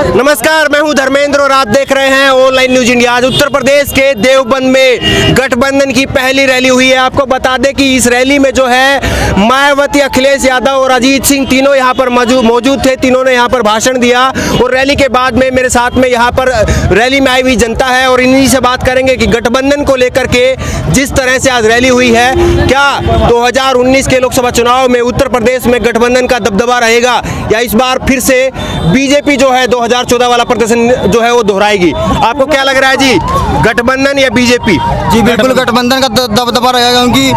नमस्कार, मैं हूं धर्मेंद्र और आप देख रहे हैं ऑनलाइन न्यूज इंडिया। आज उत्तर प्रदेश के देवबंद में गठबंधन की पहली रैली हुई है। आपको बता दें कि इस रैली में जो है मायावती, अखिलेश यादव और अजीत सिंह तीनों यहां पर मौजूद थे। तीनों ने यहां पर भाषण दिया और रैली के बाद में मेरे साथ में यहां पर रैली में आई हुई जनता है और इन्हीं से बात करेंगे कि गठबंधन को लेकर के जिस तरह से आज रैली हुई है, क्या 2019 के लोकसभा चुनाव में उत्तर प्रदेश में गठबंधन का दबदबा रहेगा या इस बार फिर से बीजेपी जो है 2014 वाला प्रदर्शन जो है वो दोहराएगी। आपको क्या लग रहा है जी, गठबंधन या बीजेपी? जी बिल्कुल गठबंधन का दबदबा रहेगा, क्योंकि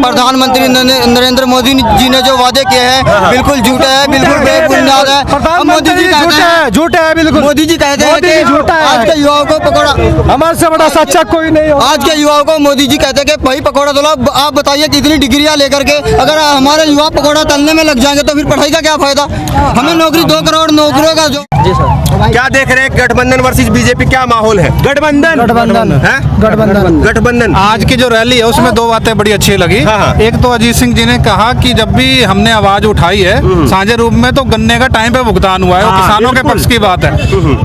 प्रधानमंत्री नरेंद्र मोदी जी ने जो वादे किए हैं बिल्कुल झूठे हैं, बिल्कुल बेबुनियाद है। मोदी जी कहते हैं झूठे है, बिल्कुल मोदी जी कहते हैं कि आज के युवाओं को पकौड़ा, हमारे से बड़ा सच्चा कोई नहीं हो। आज के युवाओं को मोदी जी कहते हैं कि भाई पकौड़ा तलो। आप बताइए कितनी डिग्रियां लेकर के अगर हमारे युवा पकौड़ा तलने में लग जाएंगे तो फिर पढ़ाई का क्या फायदा। हमें नौकरी 2 करोड़ नौकरियों का जो क्या देख रहे हैं, गठबंधन वर्सेस बीजेपी, क्या माहौल है? गठबंधन आज की जो रैली है उसमें 2 बातें बड़ी अच्छी लगी। एक तो अजीत सिंह जी ने कहा कि जब भी हमने आवाज उठाई है साझे रूप में तो गन्ने का टाइम पे भुगतान हुआ है, वो किसानों के पक्ष की बात है।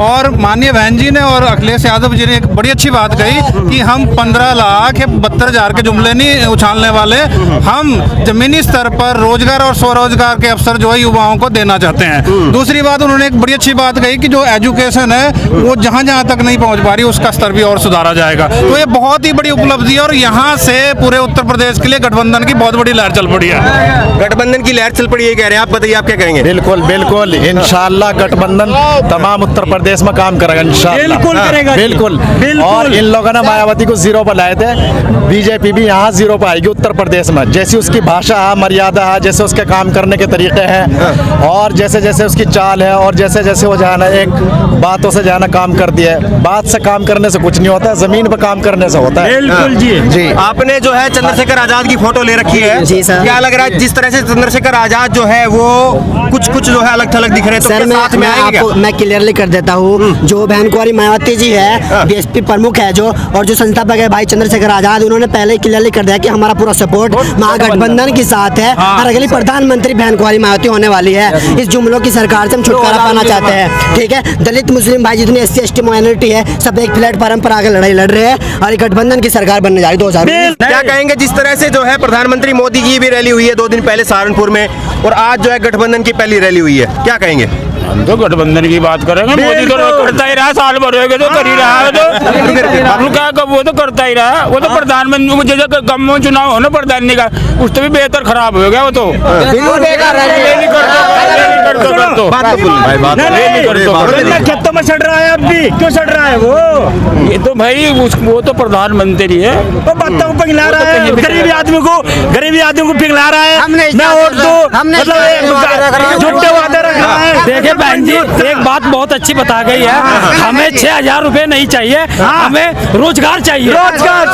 और माननीय बहन जी ने और अखिलेश यादव जी ने एक बड़ी अच्छी बात कही कि हम 15 लाख 72,000 के जुमले नहीं उछालने वाले, हम जमीनी स्तर पर रोजगार और स्वरोजगार के अवसर जो है युवाओं को देना चाहते हैं। दूसरी बात उन्होंने एक बड़ी अच्छी बात कही कि जो एजुकेशन है वो जहां जहां तक नहीं पहुंच पा रही उसका स्तर भी और सुधारा जाएगा। तो ये बहुत ही बड़ी उपलब्धि है और यहाँ से पूरे उत्तर प्रदेश के लिए गठबंधन की बहुत बड़ी लहर चल पड़ी है। गठबंधन की लहर चल पड़ी है कह रहे हैं, आप बताइए आप क्या कहेंगे? बिल्कुल बिल्कुल, इंशाल्लाह गठबंधन तमाम उत्तर प्रदेश में काम करेगा इंशाल्लाह। बिल्कुल करेगा, बिल्कुल। और इन लोगों ने मायावती को 0 पर लाए थे, बीजेपी भी यहाँ 0 पर आएगी उत्तर प्रदेश में। जैसी उसकी भाषा है, मर्यादा है, जैसे उसके काम करने के तरीके हैं और जैसे जैसे उसकी चाल है और जैसे जैसे वो जाना एक बातों से जाना काम कर दिया है। बात से काम करने से कुछ नहीं होता, जमीन पर काम करने से होता है। बिल्कुल जी। आपने जो है चंद्रशेखर आजाद की फोटो ले रखी है जी सर। क्या लग रहा है जिस तरह से चंद्रशेखर आजाद जो है वो कुछ जो है अलग थलग दिख रहे हैं, तो सर साथ में आपको मैं क्लियरली कर देता हूँ। जो बहन कुंवारी मायावती जी है, बीएसपी प्रमुख है जो, और जो संस्थापक है भाई चंद्रशेखर आजाद, उन्होंने पहले ही क्लियरली कर दिया कि हमारा पूरा सपोर्ट महागठबंधन के साथ है और अगली प्रधानमंत्री बहन कुंवारी मायावती होने वाली है। इस जुमलों की सरकार से हम छुटकारा पाना चाहते हैं। ठीक है, दलित मुस्लिम भाई जितनी SC ST माइनॉरिटी है सब एक प्लेटफार्म पर आगे लड़ाई लड़ रहे हैं और गठबंधन की सरकार बनने जा रही 2000। क्या कहेंगे जिस तरह से जो है प्रधानमंत्री मोदी की भी रैली हुई है 2 दिन पहले सहारनपुर में और आज जो है गठबंधन की पहली रैली हुई है, क्या कहेंगे? हम तो गठबंधन की बात करेंगे। मोदी तो करता ही रहा, साल भर हो गए तो कर ही रहा है। तो हम क्या वो तो करता ही रहा, वो तो प्रधानमंत्री जैसे कम में चुनाव हो ना प्रधानमंत्री का, उस तो भी बेहतर खराब हो गया वो तो। खेतों में सड़ रहा है, अब भी क्यों सड़ रहा है वो? ये तो भाई वो तो प्रधानमंत्री है, वो बातों को पिघला रहा है, गरीबी आदमी को पिघला रहा है। मैं वोट दो, मतलब झूठे वादे रख रहा है। देखिए बहन जी, एक बात बहुत अच्छी बता गई है, हमें 6,000 रुपए नहीं चाहिए, हमें रोजगार चाहिए, रोजगार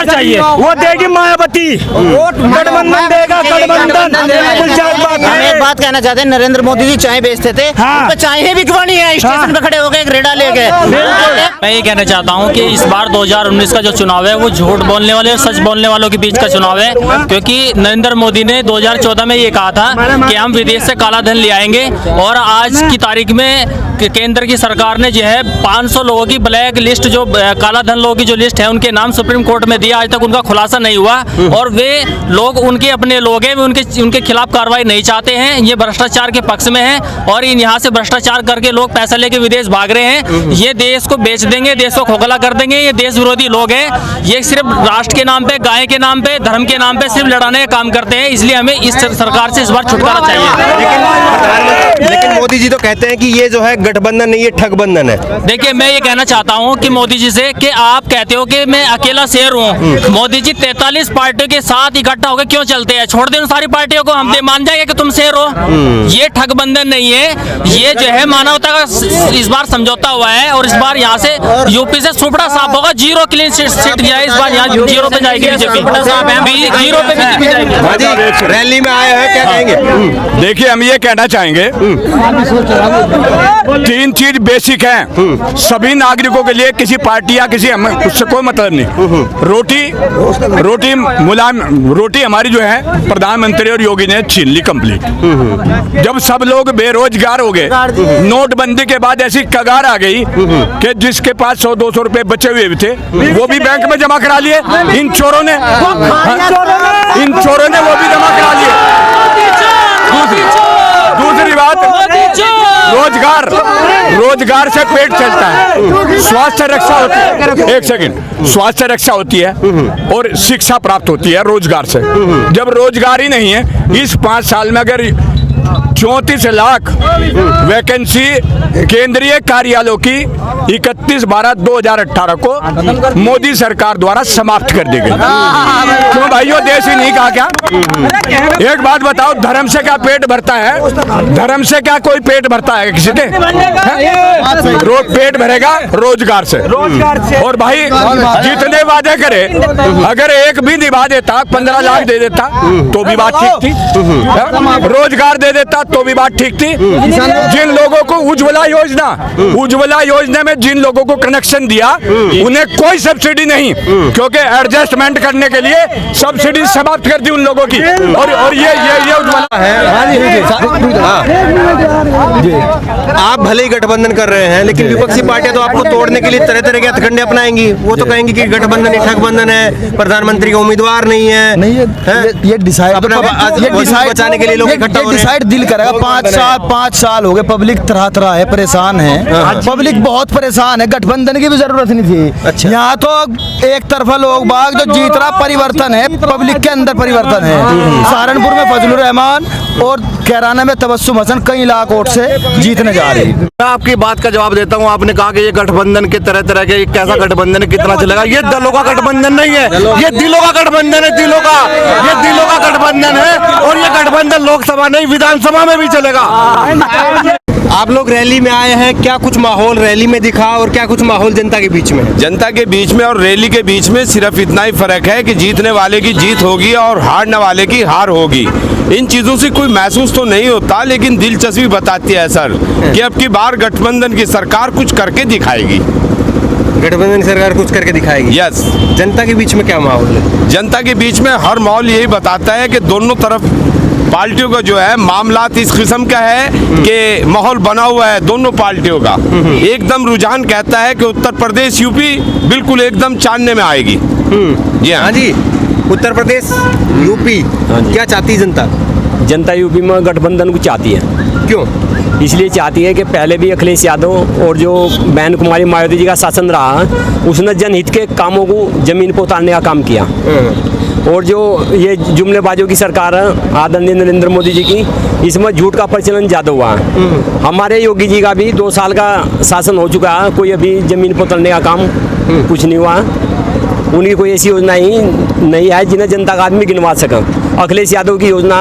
चाहिए। वो देगी मायावती, गठबंधन देगा, गठबंधन। हम एक बात कहना चाहते हैं, नरेंद्र मोदी जी चाय बेचते थे, उन पे चाय बिकवानी है, स्टेशन पे खड़े हो गए, एक रेडा ले गए। मैं ये कहना चाहता हूँ कि इस बार 2019 का जो चुनाव है वो झूठ बोलने वाले और सच बोलने वालों के बीच का चुनाव है, क्योंकि नरेंद्र मोदी ने 2014 में ये कहा था कि हम विदेश से काला धन ले आएंगे और आज की तारीख में केंद्र की सरकार ने जो है 500 लोगों की ब्लैक लिस्ट, जो काला धन लोगों की जो लिस्ट है उनके नाम सुप्रीम कोर्ट में दिया, आज तक उनका खुलासा नहीं हुआ और वे लोग उनके अपने लोग हैं, उनके खिलाफ कार्रवाई नहीं चाहते हैं। ये भ्रष्टाचार के पक्ष में है और यहाँ से भ्रष्टाचार करके लोग पैसा लेके विदेश भाग रहे हैं। ये देश को बेच देंगे, देश को खोखला कर देंगे। ये देश विरोधी लोग हैं, ये सिर्फ राष्ट्र के नाम पे, गाय के नाम पे, धर्म के नाम पे सिर्फ लड़ाने का काम करते हैं। इसलिए हमें इस सरकार से इस बार छुटकारा चाहिए। लेकिन मोदी जी तो कहते हैं कि ये जो है गठबंधन नहीं, ये ठगबंधन है। देखिए मैं ये कहना चाहता हूँ कि मोदी जी से कि आप कहते हो कि मैं अकेला शेर हूँ, मोदी जी 43 पार्टियों के साथ इकट्ठा होकर क्यों चलते हैं? छोड़ दें सारी पार्टियों को, हम मान जाएंगे कि तुम शेर हो। ये ठगबंधन नहीं है, ये जो है मानवता का इस बार समझौता हुआ है और इस बार यहाँ से यूपी से सुपड़ा साफ होगा, 0 क्लीन सीट गया इस बार, यहाँ 0 पे जाएगी बीजेपी, 0 पे बीजेपी जाएगी। रैली में आए हैं, क्या कहेंगे? देखिए हम ये कहना चाहेंगे तीन चीज बेसिक है सभी नागरिकों के लिए, किसी पार्टी या किसी उससे कोई मतलब नहीं। रोटी मुलायम रोटी हमारी जो है प्रधानमंत्री और योगी ने छीन ली कंप्लीट। जब सब लोग बेरोजगार हो गए, नोटबंदी के बाद ऐसी कगार आ गई कि जिसके पास 100-200 रुपए बचे हुए भी थे वो भी बैंक में जमा करा लिए इन चोरों ने वो भी जमा करा लिए। दूसरी बात, रोजगार से पेट चलता है, स्वास्थ्य रक्षा होती है, एक सेकंड, स्वास्थ्य रक्षा होती है और शिक्षा प्राप्त होती है रोजगार से। जब रोजगार ही नहीं है, इस 5 साल में अगर 34 लाख वैकेंसी केंद्रीय कार्यालयों की 31/12/2018 को मोदी सरकार द्वारा समाप्त कर दी गई। क्यों भाइयों, देश ही नहीं कहा क्या? एक बात बताओ, धर्म से क्या पेट भरता है? धर्म से क्या कोई पेट भरता है किसी के? पेट भरेगा रोजगार से। और भाई जितने वादे करे, अगर एक भी निभा देता, 15 लाख दे देता तो भी बात ठीक थी, रोजगार दे देता तो भी बात ठीक थी। जिन लोगों को उज्ज्वला योजना में जिन लोगों को कनेक्शन दिया उन्हें कोई सब्सिडी नहीं, क्योंकि एडजस्टमेंट करने के लिए सब्सिडी समाप्त कर दी उन लोगों की। और ये उज्ज्वला है। आप भले ही गठबंधन कर रहे हैं, लेकिन विपक्षी पार्टियां तो आपको तोड़ने के लिए तरह तरह के हथकंडे अपनाएंगी। वो तो कहेंगी कि गठबंधन ही ठगबंधन है, प्रधानमंत्री का उम्मीदवार नहीं है। नहीं, ये डिसाइड बचाने के लिए लोग इकट्ठा हो रहे हैं। डिसाइड दिल करेगा। 5 साल हो गए, पब्लिक तरह है, परेशान है, पब्लिक बहुत परेशान है। गठबंधन की भी जरूरत नहीं थी। अच्छा। यहाँ तो एक तरफा लोग बाग जो जीत रहा, परिवर्तन है, पब्लिक के अंदर परिवर्तन है। सहारनपुर में फजलुर रहमान और कैराना में तबस्सुम हसन कई लाख वोट से जीतने जा रही। मैं आपकी बात का जवाब देता हूँ। आपने कहा कि ये गठबंधन के तरह के, कैसा गठबंधन है, कितना चलेगा? ये दलों का गठबंधन नहीं है, ये दिलों का गठबंधन है। ये दिलों का गठबंधन है, और ये गठबंधन लोकसभा नहीं विधानसभा में भी चलेगा। आप लोग रैली में आए हैं, क्या कुछ माहौल रैली में दिखा और क्या कुछ माहौल जनता के बीच में? जनता के बीच में और रैली के बीच में सिर्फ इतना ही फर्क है कि जीतने वाले की जीत होगी और हारने वाले की हार होगी। इन चीजों से कोई महसूस तो नहीं होता, लेकिन दिलचस्पी बताती है सर कि अब की बार गठबंधन की सरकार कुछ करके दिखाएगी। गठबंधन सरकार कुछ करके दिखाएगी। यस। जनता के बीच में क्या माहौल है? जनता के बीच में हर माहौल यही बताता है कि दोनों तरफ पार्टियों का जो है मामला इस किस्म का है कि माहौल बना हुआ है दोनों पार्टियों का। एकदम रुझान कहता है कि उत्तर प्रदेश यूपी बिल्कुल एकदम चांदने में आएगी। जी हाँ जी, उत्तर प्रदेश यूपी क्या चाहती है जनता? जनता यूपी में गठबंधन को चाहती है। क्यों? इसलिए चाहती है कि पहले भी अखिलेश यादव और जो बहन कुमारी मायावती जी का शासन रहा, उसने जनहित के कामों को जमीन पर उतारने का काम किया। और जो ये जुमलेबाजों की सरकार है आदरणीय नरेंद्र मोदी जी की, इसमें झूठ का प्रचलन ज़्यादा हुआ है। हमारे योगी जी का भी 2 साल का शासन हो चुका है, कोई अभी जमीन पर उतरने का काम कुछ नहीं हुआ। उनकी कोई ऐसी योजना ही नहीं है जिन्हें जनता का आदमी गिनवा सके। अखिलेश यादव की योजना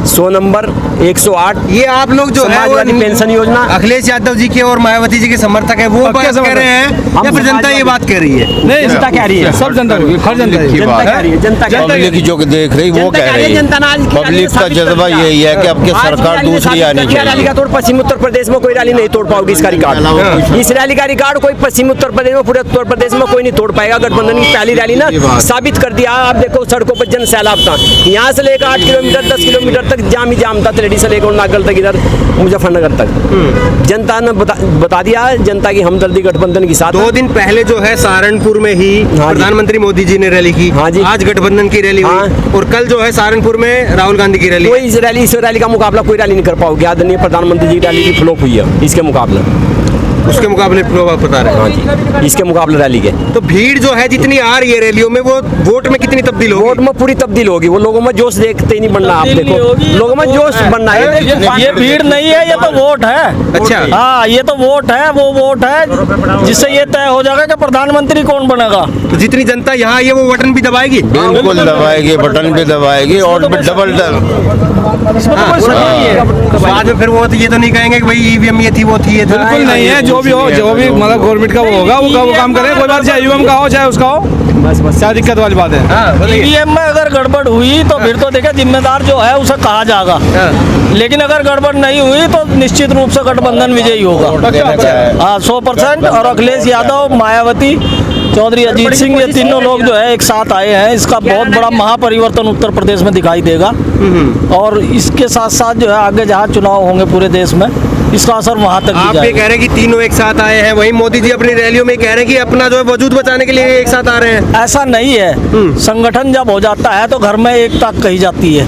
100 नंबर 108, ये आप लोग जो है पेंशन योजना अखिलेश यादव जी के और मायावती जी के समर्थक है, वो बात कह रहे हैं या फिर जनता ये बात कह रही है? नहीं, जनता कह रही है, सब जनता हर जनता की बात है। जनता पब्लिक जो देख रही वो कह रही है। पब्लिक का जज्बा यही है कि अब की सरकार दूसरी आनी चाहिए। रैली का तोड़ पश्चिम उत्तर प्रदेश में कोई रैली नहीं तोड़ पाओगी इसका रिकॉर्ड। इस रैली का रिकॉर्ड कोई पश्चिम उत्तर प्रदेश में, पूरे उत्तर प्रदेश में कोई नहीं तोड़ पाएगा। गठबंधन की पहली रैली ना साबित कर दिया। आप देखो सड़कों पर जन सैलाब था, यहाँ से लेकर 8 किलोमीटर 10 किलोमीटर तक जाम ही जाम था, तिलड़ी से लेकर नागल तक, इधर मुजफ्फरनगर तक। जनता ने बता दिया, जनता की हमदर्दी गठबंधन के साथ। 2 दिन पहले जो है सहारनपुर में ही प्रधानमंत्री मोदी जी ने रैली की। हाँ जी। आज गठबंधन की रैली हुई और कल जो है सहारनपुर में राहुल गांधी की रैली। कोई इस रैली का मुकाबला कोई रैली नहीं कर पाओगे। आदरणीय प्रधानमंत्री जी की रैली की फ्लॉप हुई है इसके मुकाबले। उसके मुकाबले बता रहे हैं? हाँ जी, इसके मुकाबले रैली के। तो भीड़ जो है जितनी आ रही है रैलियों में, वो वोट में कितनी तब्दील होगी? वोट में पूरी तब्दील होगी। वो लोगों में जोश देखते ही नहीं बनना। आप देखो लोगों में जोश बनना है। ये भीड़ नहीं है, ये तो वोट है। अच्छा। हाँ, ये तो वोट है, वो वोट है जिससे ये तय हो जाएगा कि प्रधानमंत्री कौन बनेगा। तो जितनी जनता यहाँ आई है वो बटन भी दबाएगी? बिल्कुल दबाएगी, बटन भी दबाएगी और डबल इसमें तो कोई शक नहीं है। बाद में फिर वो ये तो नहीं कहेंगे कि भाई ईवीएम ये थी वो थी, ये था। बिल्कुल नहीं है, जो भी हो, जो भी मतलब गवर्नमेंट का वो होगा, वो काम करे, कोई बात, चाहे यूएम का हो चाहे उसका हो, बस क्या दिक्कत वाली बात है। ईवीएम में अगर गड़बड़ हुई तो फिर तो देखिए जिम्मेदार जो है उसे कहा जाएगा, लेकिन अगर गड़बड़ नहीं हुई तो निश्चित रूप से गठबंधन विजयी होगा। हाँ 100%। और अखिलेश यादव, मायावती, चौधरी अजीत सिंह, ये तीनों लोग जो है एक साथ आए हैं, इसका बहुत बड़ा महापरिवर्तन उत्तर प्रदेश में दिखाई देगा। और इसके साथ साथ जो है आगे जहाँ चुनाव होंगे पूरे देश में, इसका असर वहाँ तक भी आप ये कह रहे हैं कि तीनों एक साथ आए हैं, वहीं मोदी जी अपनी रैलियों में कह रहे हैं कि अपना जो है वजूद बचाने के लिए एक साथ आ रहे हैं। ऐसा नहीं है। संगठन जब हो जाता है तो घर में एकता कही जाती है,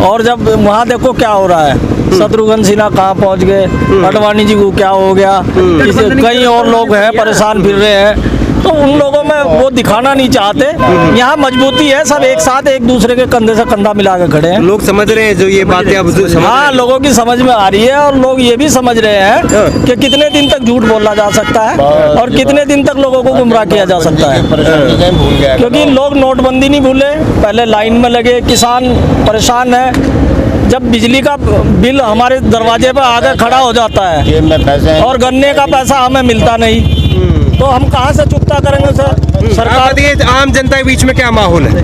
और जब वहाँ देखो क्या हो रहा है, शत्रुघ्न सिन्हा कहाँ पहुँच गए, अडवाणी जी को क्या हो गया, कई और लोग हैं परेशान फिर रहे हैं, तो उन लोगों में वो दिखाना नहीं चाहते। यहाँ मजबूती है, सब एक साथ एक दूसरे के कंधे से कंधा मिला के खड़े हैं। लोग समझ रहे हैं जो ये बातें अब हाँ, लोगों की समझ में आ रही है, और लोग ये भी समझ रहे हैं कि कितने दिन तक झूठ बोला जा सकता है और कितने दिन तक लोगों को गुमराह किया जा सकता है। क्योंकि लोग नोटबंदी नहीं भूले, पहले लाइन में लगे, किसान परेशान है, जब बिजली का बिल हमारे दरवाजे पर आकर खड़ा हो जाता है और गन्ने का पैसा हमें मिलता नहीं, तो हम कहाँ से चुकता करेंगे सर? सरकार। आम जनता के बीच में क्या माहौल है?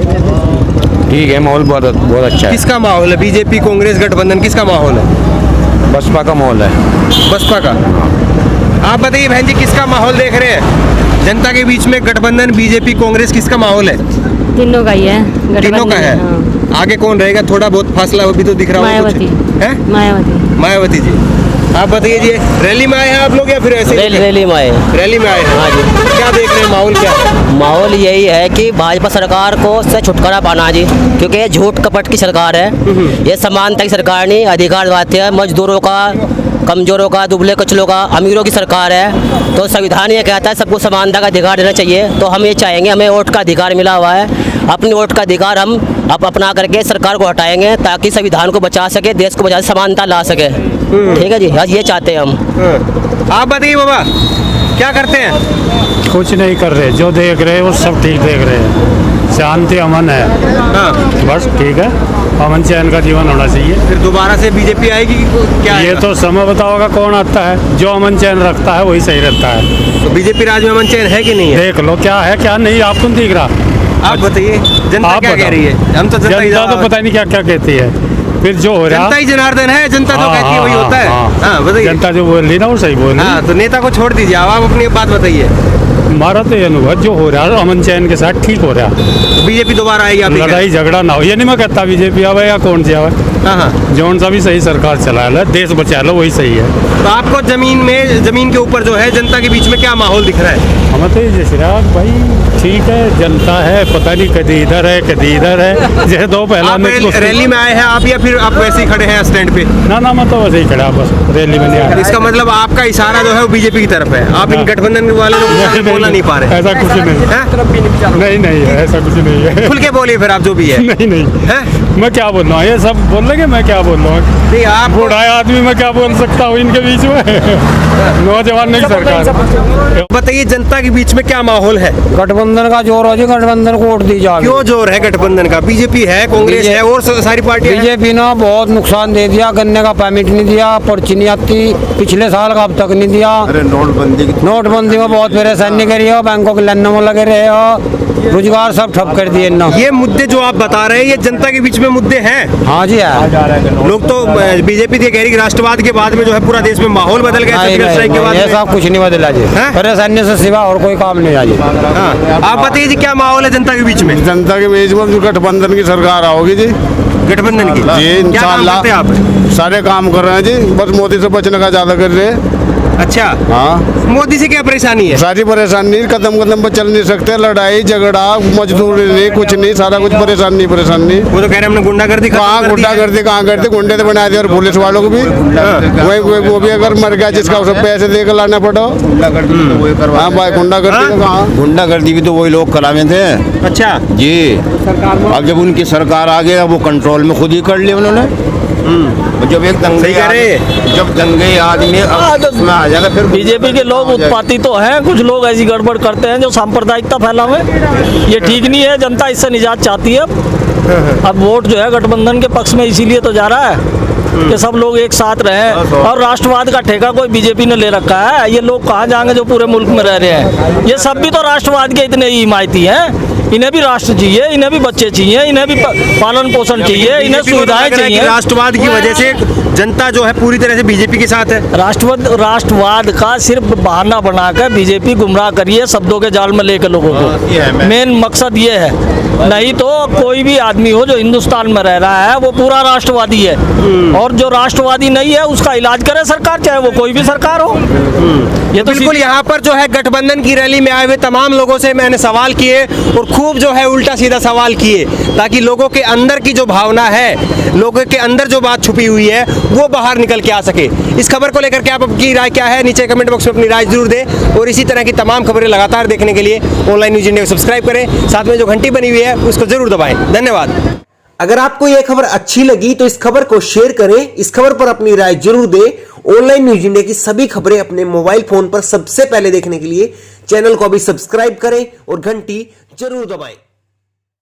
ठीक है, माहौल बहुत अच्छा है। किसका माहौल है? बीजेपी कांग्रेस गठबंधन, किसका माहौल है? बसपा का माहौल है। बसपा का। आप बताइए बहन जी, किसका माहौल देख रहे हैं जनता के बीच में? गठबंधन, बीजेपी, कांग्रेस, किसका माहौल है? तीनों का ही है। तीनों का है। हाँ। आगे कौन रहेगा? थोड़ा बहुत फासला अभी तो दिख रहा होगा। मायावती है। मायावती जी। आप बताइए जी, रैली में आए हैं आप लोग या फिर ऐसे? रैली में आए। रैली में आए हैं। हाँ जी। क्या देख रहे हैं, माहौल क्या है? माहौल यही है कि भाजपा सरकार को से छुटकारा पाना जी, क्योंकि ये झूठ कपट की सरकार है, ये समानता की सरकार नहीं, अधिकार दिलाती है मजदूरों का, कमजोरों का, दुबले कचलों का, अमीरों की सरकार है। तो संविधान ये कहता है सबको समानता का अधिकार देना चाहिए, तो हम ये चाहेंगे, हमें वोट का अधिकार मिला हुआ है, अपनी वोट का अधिकार हम अपना करके सरकार को हटाएंगे ताकि संविधान को बचा सके, देश को बचा, समानता ला सके। ठीक है जी, बस ये चाहते हैं हम। आप बताइए बाबा, क्या करते हैं? कुछ नहीं कर रहे, जो देख रहे हैं वो सब ठीक देख रहे हैं, शांति अमन है। बस ठीक है, अमन चैन का जीवन होना चाहिए। फिर दोबारा से बीजेपी आएगी क्या? ये तो समय बताओगा कौन आता है, जो अमन चैन रखता है वही सही रहता है। तो बीजेपी राज में अमन चैन है कि नहीं है? देख लो क्या है क्या नहीं, आपको नहीं दिख रहा। आप बताइए, जनता क्या कह रही है? हम तो जनता तो पता नहीं क्या क्या कहती है, फिर जो हो रहा जनता ही जनार्दन है, जनता जो कहती है वही होता है। हाँ बताइए, जनता जो बोल रही ना वो सही बोल रही। हाँ, तो नेता को छोड़ दीजिए, आप अपनी बात बताइए। हमारा तो ये अनुभव जो हो रहा है अमन चैन के साथ ठीक हो रहा है। बीजेपी दोबारा आएगी? लड़ाई झगड़ा ना हो, ये नहीं मैं कहता बीजेपी आवे या कौन सी आवे, जौन सा भी सही सरकार चला लो, देश बचा लो, वही सही है। तो आपको जमीन के ऊपर जो है जनता के बीच में क्या माहौल दिख रहा है? हमें तो ये चिराग भाई ठीक है, जनता है, पता नहीं कभी इधर है कभी इधर है, जैसे दो पहला रैली में आए हैं आप या फिर आप वैसे ही खड़े हैं स्टैंड पे? ना मैं तो वैसे ही खड़ा, बस रैली में नहीं आया। इसका मतलब आपका इशारा जो है वो बीजेपी की तरफ है, आप इन गठबंधन वाले लोग बोलना नहीं पा रहे? ऐसा कुछ नहीं, नहीं है, ऐसा कुछ नहीं है। खुल के बोलिए फिर आप जो भी है। नहीं है, मैं क्या बोल रहा हूँ, ये सब बोल रहे, मैं क्या बोल रहा हूँ? आप बूढ़ा आदमी मैं क्या बोल सकता हूँ इनके बीच में, नौजवान नहीं सरकार। बताइए जनता के बीच में क्या माहौल है? गठबंधन का जोर हो जी, गठबंधन को वोट दी जाए। क्यों जोर है गठबंधन का? बीजेपी है, कांग्रेस है और सारी पार्टी। बीजेपी ने बहुत नुकसान दे दिया, गन्ने का परमिट नहीं दिया, पर्ची नहीं आती, पिछले साल का अब तक नहीं दिया। नोटबंदी में बहुत परेशानी करी है, बैंकों के लाइनों में लगे रहे हो, रोजगार सब ठप कर दिए ना। ये मुद्दे जो आप बता रहे हैं ये जनता के बीच में मुद्दे हैं? हाँ जी है। लोग तो बीजेपी कह रही राष्ट्रवाद के बाद में जो है पूरा देश में माहौल बदल गया, स्ट्राइक के बाद। ऐसा कुछ नहीं बदला जी, परेशानी से सिवा और कोई काम नहीं है जी। आप बताइए जी, क्या माहौल है जनता के बीच में? जनता के बीच में गठबंधन की सरकार आओगी जी, गठबंधन की जी इंशाल्लाह। आप सारे काम कर रहे हैं जी, बस मोदी से बचने का ज्यादा कर रहे हैं। अच्छा, हाँ, मोदी से क्या परेशानी है? सारी परेशानी, कदम कदम पर चल नहीं सकते, लड़ाई झगड़ा मजदूरी नहीं, कुछ नहीं, सारा कुछ परेशानी। वो तो कह रहे हमने गुंडागर्दी, कहाँ गुंडागर्दी गुंडे तो बना दिए, और पुलिस वालों को भी वही, वो भी अगर मर गया जिसका उसे पैसे दे कर लाना पड़ो। हाँ भाई, गुंडागर्दी कहाँ? गुंडागर्दी भी तो वही लोग करावे थे। अच्छा जी, अब जब उनकी सरकार आ गया वो कंट्रोल में खुद ही कर लिया उन्होंने। जब एक दंगे जब दंगे आदमी उसमें आ जाएगा, फिर बीजेपी के लोग उत्पाती तो हैं, कुछ लोग ऐसी गड़बड़ करते हैं जो सांप्रदायिकता फैलावे, ये ठीक नहीं है। जनता इससे निजात चाहती है। अब वोट जो है गठबंधन के पक्ष में इसीलिए तो जा रहा है कि सब लोग एक साथ रहें। और राष्ट्रवाद का ठेका कोई बीजेपी ने ले रखा है, ये लोग कहाँ जाएंगे जो पूरे मुल्क में रह रहे हैं। ये सब भी तो राष्ट्रवाद के इतने ही हिमायती हैं, इन्हें भी राष्ट्र चाहिए, इन्हें भी बच्चे चाहिए, इन्हें भी पालन पोषण चाहिए, इन्हें सुविधाएं चाहिए। राष्ट्रवाद की वजह से जनता जो है पूरी तरह से बीजेपी के साथ है। राष्ट्रवाद का सिर्फ बहाना बनाकर बीजेपी गुमराह करिए शब्दों के जाल में लेकर लोगों को, मेन मकसद ये है। नहीं तो कोई भी आदमी हो जो हिंदुस्तान में रह रहा है वो पूरा राष्ट्रवादी है, और जो राष्ट्रवादी नहीं है उसका इलाज करे सरकार, चाहे वो कोई भी सरकार हो। ये तो बिल्कुल यहाँ पर जो है गठबंधन की रैली में आए हुए तमाम लोगों से मैंने सवाल किए और खूब जो है उल्टा सीधा सवाल किए, ताकि लोगों के अंदर की जो भावना है, लोगों के अंदर जो बात छुपी हुई है वो बाहर निकल के आ सके। इस खबर को लेकर के आपकी राय क्या है, नीचे कमेंट बॉक्स में अपनी राय जरूर दें। और इसी तरह की तमाम खबरें लगातार देखने के लिए ऑनलाइन न्यूज़ इंडिया को सब्सक्राइब करें, साथ में जो घंटी बनी हुई है उसको जरूर दबाएं। धन्यवाद। अगर आपको यह खबर अच्छी लगी तो इस खबर को शेयर करें, इस खबर पर अपनी राय जरूर दें। ऑनलाइन न्यूज़ इंडिया की सभी खबरें अपने मोबाइल फोन पर सबसे पहले देखने के लिए चैनल को अभी सब्सक्राइब करें और घंटी जरूर दबाएं।